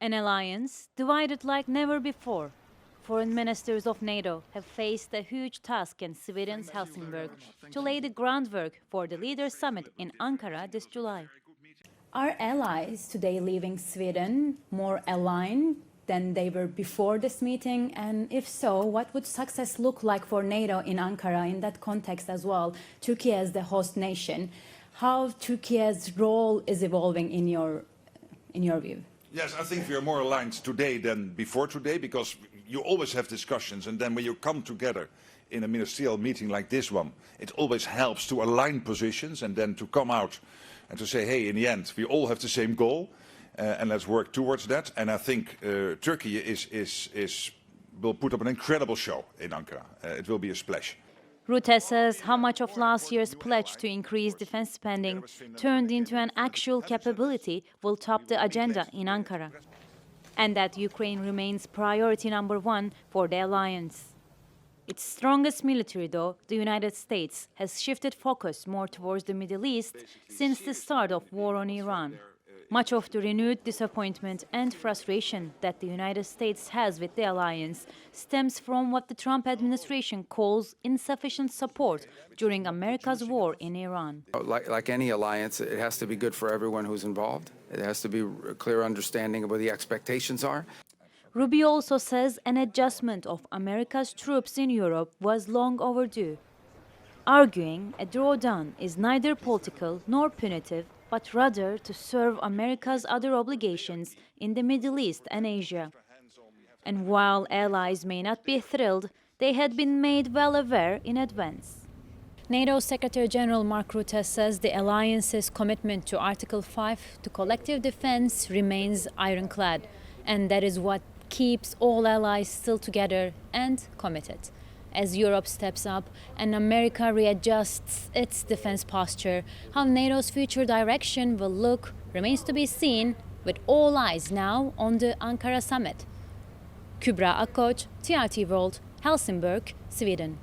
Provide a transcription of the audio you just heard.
An alliance divided like never before. Foreign ministers of NATO have faced a huge task in Sweden's Helsingborg to lay the groundwork for the Leaders' Summit in Ankara this July. Are allies today leaving Sweden more aligned than they were before this meeting? And if so, what would success look like for NATO in Ankara in that context as well? Turkey as the host nation, how Turkey's role is evolving in your view? Yes, I think we are more aligned today than before today, because you always have discussions, and then when you come together in a ministerial meeting like this one, it always helps to align positions and then to come out and to say, hey, in the end, we all have the same goal, and let's work towards that. And I think Turkey will put up an incredible show in Ankara. It will be a splash. Rutte says how much of last year's pledge to increase defense spending turned into an actual capability will top the agenda in Ankara, and that Ukraine remains priority number one for the alliance. Its strongest military, though, the United States, has shifted focus more towards the Middle East since the start of war on Iran. Much of the renewed disappointment and frustration that the United States has with the alliance stems from what the Trump administration calls insufficient support during America's war in Iran. Like any alliance, it has to be good for everyone who's involved. It has to be a clear understanding of what the expectations are. Rubio also says an adjustment of America's troops in Europe was long overdue, arguing a drawdown is neither political nor punitive, but rather to serve America's other obligations in the Middle East and Asia. And while allies may not be thrilled, they had been made well aware in advance. NATO Secretary General Mark Rutte says the alliance's commitment to Article 5 to collective defense remains ironclad, and that is what keeps all allies still together and committed. As Europe steps up and America readjusts its defense posture, how NATO's future direction will look remains to be seen, with all eyes now on the Ankara summit. Kubra Akkoc, TRT World, Helsingborg, Sweden.